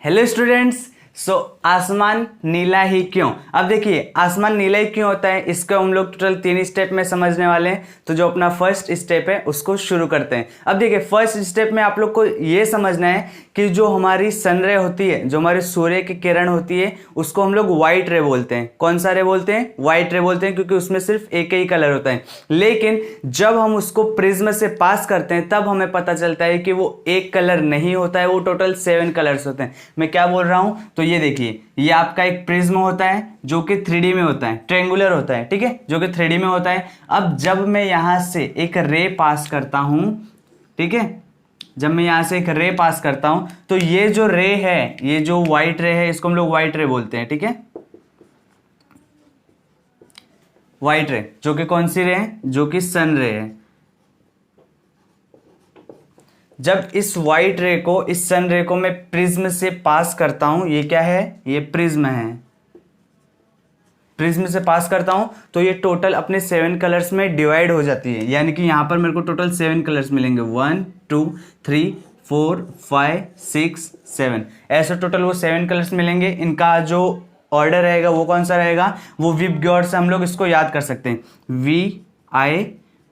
Hello students. आसमान नीला ही क्यों। अब देखिए आसमान नीला ही क्यों होता है, इसका हम लोग टोटल 3 स्टेप में समझने वाले हैं। तो जो अपना फर्स्ट स्टेप है उसको शुरू करते हैं। अब देखिए फर्स्ट स्टेप में आप लोग को ये समझना है कि जो हमारी सन रे होती है, जो हमारे सूर्य की किरण होती है, उसको हम लोग व्हाइट रे बोलते हैं। कौन सा रे बोलते हैं? व्हाइट रे बोलते हैं, क्योंकि उसमें सिर्फ एक ही कलर होता है। लेकिन जब हम उसको प्रिज्म से पास करते हैं तब हमें पता चलता है कि वो एक कलर नहीं होता है, वो टोटल 7 कलर्स होते हैं। मैं क्या बोल रहा हूं? तो ये देखिए, ये आपका एक प्रिज्म होता है जो कि 3D में होता है, ट्रायंगुलर होता है, ठीक है, जो कि 3D में होता है। अब जब मैं यहां से एक रे पास करता हूं, ठीक है, जब मैं यहां से एक रे पास करता हूं तो ये जो रे है, ये जो व्हाइट रे है, इसको हम लोग व्हाइट रे बोलते हैं, ठीक है। व्हाइट रे जो कि कौन सी रे है? जो कि सन रे है। जब इस व्हाइट रे को, इस सन रे को मैं प्रिज्म से पास करता हूं, ये क्या है? ये प्रिज्म है। प्रिज्म से पास करता हूं तो ये टोटल अपने 7 कलर्स में डिवाइड हो जाती है। यानी कि यहां पर मेरे को टोटल 7 कलर्स मिलेंगे, 1 2 3 4 5 6 7, ऐसे टोटल वो 7 कलर्स मिलेंगे। इनका जो ऑर्डर रहेगा वो कौन सा रहेगा? वो विब ग्योर से हम लोग इसको याद कर सकते हैं,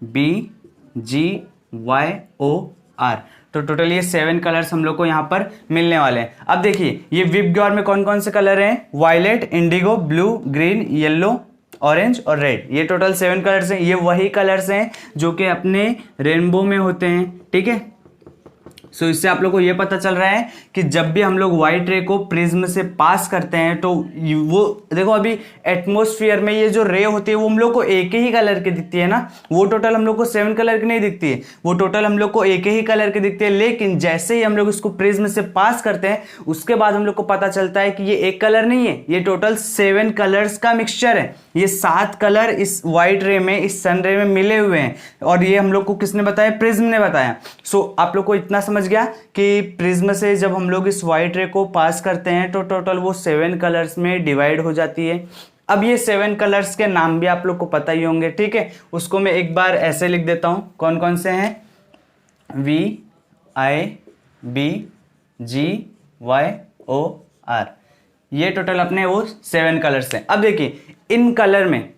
VIBGYOR। तो टोटल ये 7 कलर्स हम लोग को यहाँ पर मिलने वाले हैं। अब देखिए ये विब ग्योर में कौन कौन से कलर हैं? Violet, indigo, blue, green, yellow, orange और रेड। ये टोटल 7 कलर्स हैं। ये वही कलर्स हैं जो कि अपने रेनबो में होते हैं, ठीक है। सो इससे आप लोग को ये पता चल रहा है कि जब भी हम लोग व्हाइट रे को प्रिज्म से पास करते हैं तो वो देखो, अभी एटमॉस्फेयर में ये जो रे होती है वो हम लोग को एक ही कलर की दिखती है ना। वो टोटल हम लोग को 7 कलर की नहीं दिखती है, वो टोटल हम लोग को एक ही कलर की दिखती है। लेकिन जैसे ही हम लोग इसको प्रिज्म से पास करते हैं उसके बाद हम लोग को पता चलता है कि ये एक कलर नहीं है, ये टोटल 7 कलर्स का मिक्सचर है। ये 7 कलर इस व्हाइट रे में, इस सन रे में मिले हुए हैं। और ये हम लोग को किसने बताया? प्रिज्म ने बताया। सो आप लोग को इतना समझ गया कि प्रिज्म से जब हम लोग इस व्हाइट रे को पास करते हैं तो टोटल वो 7 कलर्स में डिवाइड हो जाती है। अब ये 7 कलर्स के नाम भी आप लोग को पता ही होंगे, ठीक है। उसको मैं एक बार ऐसे लिख देता हूं, कौन कौन से हैं? VIBGYOR। ये टोटल अपने वो 7 कलर्स हैं। अब देखिए इन कलर में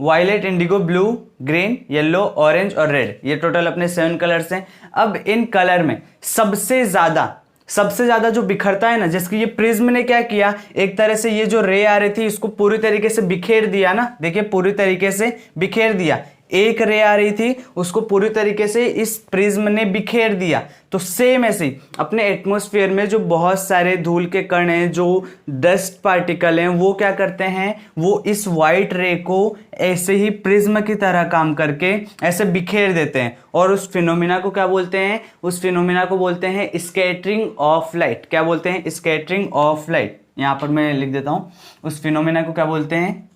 violet, indigo, blue, green, yellow, orange और रेड, ये टोटल अपने 7 कलर्स हैं। अब इन कलर में सबसे ज्यादा जो बिखरता है ना, जैसे ये प्रिज्म ने क्या किया, एक तरह से ये जो रे आ रही थी इसको पूरी तरीके से बिखेर दिया ना। देखिए पूरी तरीके से बिखेर दिया। एक रे आ रही थी उसको पूरी तरीके से इस प्रिज्म ने बिखेर दिया। तो सेम ऐसे अपने एटमॉस्फेयर में जो बहुत सारे धूल के कण हैं, जो डस्ट पार्टिकल हैं, वो क्या करते हैं? वो इस व्हाइट रे को ऐसे ही प्रिज्म की तरह काम करके ऐसे बिखेर देते हैं। और उस फिनोमिना को क्या बोलते हैं? उस फिनोमिना को बोलते हैं स्कैटरिंग ऑफ लाइट। क्या बोलते हैं? Scattering of light. यहां पर मैं लिख देता हूं, उस फिनोमिना को क्या बोलते हैं?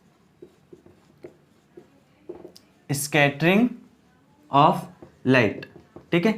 स्कैटरिंग ऑफ लाइट, ठीक है।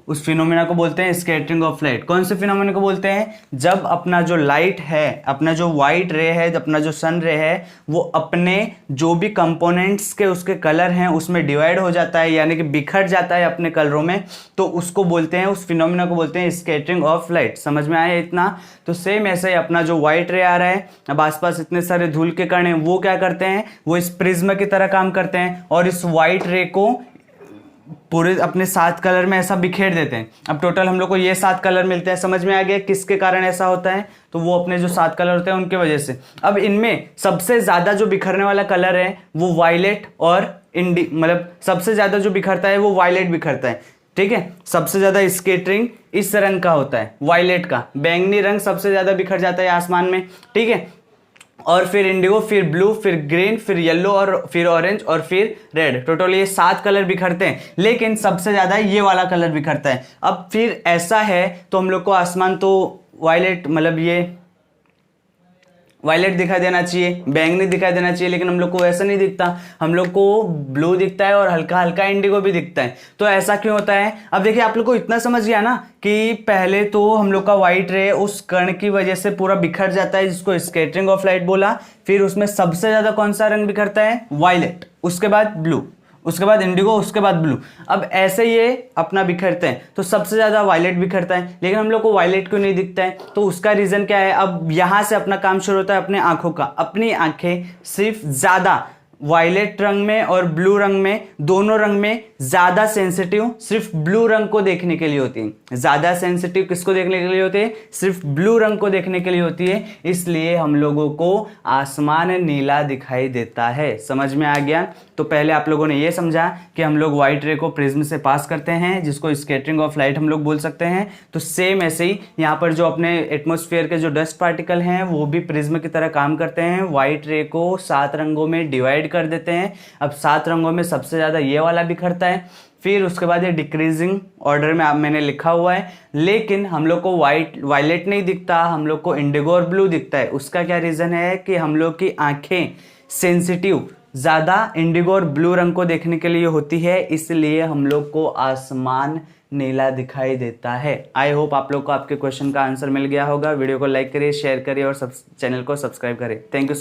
उस फिनोमेना को बोलते हैं स्कैटरिंग ऑफ लाइट। कौन से फिनोमेना को बोलते हैं? जब अपना जो लाइट है, अपना जो व्हाइट रे है, अपना जो सन रे है, वो अपने जो भी कंपोनेंट्स के उसके कलर हैं उसमें डिवाइड हो जाता है, यानी कि बिखर जाता है अपने कलरों में, तो उसको बोलते हैं, उस फिनोमेना को बोलते हैं स्कैटरिंग ऑफ लाइट। समझ में आया इतना? तो सेम ऐसे ही अपना जो व्हाइट रे आ रहा है, अब आसपास इतने सारे धूल के कण हैं, वो क्या करते हैं? वो इस प्रिज्म की तरह काम करते हैं और इस व्हाइट रे को पूरे अपने 7 कलर में ऐसा बिखेर देते हैं। अब टोटल हम लोग को ये 7 कलर मिलते हैं। समझ में आ गया किसके कारण ऐसा होता है? तो वो अपने जो 7 कलर होते हैं उनके वजह से। अब इनमें सबसे ज्यादा जो बिखरने वाला कलर है वो वायलेट और मतलब सबसे ज्यादा जो बिखरता है वो वायलेट बिखरता है, ठीक है। सबसे ज्यादा स्कैटरिंग इस रंग का होता है, वायलेट का। बैंगनी रंग सबसे ज्यादा बिखर जाता है आसमान में, ठीक है। और फिर इंडिगो, फिर ब्लू, फिर ग्रीन, फिर येलो और फिर ऑरेंज और फिर रेड। टोटल ये 7 कलर बिखरते हैं, लेकिन सबसे ज्यादा ये वाला कलर बिखरता है। अब फिर ऐसा है तो हम लोग को आसमान तो वायलेट, मतलब ये वायलेट दिखाई देना चाहिए, बैंगनी दिखाई देना चाहिए, लेकिन हम लोग को ऐसा नहीं दिखता। हम लोग को ब्लू दिखता है और हल्का हल्का इंडिगो भी दिखता है। तो ऐसा क्यों होता है? अब देखिए आप लोग को इतना समझ गया ना कि पहले तो हम लोग का व्हाइट रे उस कण की वजह से पूरा बिखर जाता है, जिसको स्कैटरिंग ऑफ लाइट बोला। फिर उसमें सबसे ज्यादा कौन सा रंग बिखरता है? वायलेट, उसके बाद ब्लू, उसके बाद इंडिगो, उसके बाद ब्लू। अब ऐसे ये अपना बिखरते हैं, तो सबसे ज़्यादा वायलेट बिखरता है, लेकिन हम लोग को वायलेट क्यों नहीं दिखता है? तो उसका रीज़न क्या है? अब यहाँ से अपना काम शुरू होता है अपने आँखों का। अपनी आँखें सिर्फ ज़्यादा वायलेट रंग में और ब्लू रंग में, दोनों रंग में ज़्यादा सेंसिटिव सिर्फ ब्लू रंग को देखने के लिए होती है। ज़्यादा सेंसिटिव किसको देखने के लिए होती है? सिर्फ ब्लू रंग को देखने के लिए होती है। इसलिए हम लोगों को आसमान नीला दिखाई देता है। समझ में आ गया? तो पहले आप लोगों ने ये समझा कि हम लोग व्हाइट रे को प्रिज्म से पास करते हैं, जिसको स्कैटरिंग ऑफ लाइट हम लोग बोल सकते हैं। तो सेम ऐसे ही यहाँ पर जो अपने एटमॉस्फेयर के जो डस्ट पार्टिकल हैं वो भी प्रिज्म की तरह काम करते हैं। व्हाइट रे को 7 रंगों में डिवाइड कर देते हैं। अब 7 रंगों में सबसे ज़्यादा ये वाला बिखरता है, फिर उसके बाद ये डिक्रीजिंग ऑर्डर में मैंने लिखा हुआ है। लेकिन हम लोग को वायलेट नहीं दिखता, हम लोग को इंडिगो और ब्लू दिखता है। उसका क्या रीज़न है? कि हम लोग की आंखें सेंसिटिव ज़्यादा इंडिगो और ब्लू रंग को देखने के लिए होती है, इसलिए हम लोग को आसमान नीला दिखाई देता है। आई होप आप लोग को आपके क्वेश्चन का आंसर मिल गया होगा। वीडियो को लाइक करिए, शेयर करिए और चैनल को सब्सक्राइब करिए। Thank you so much.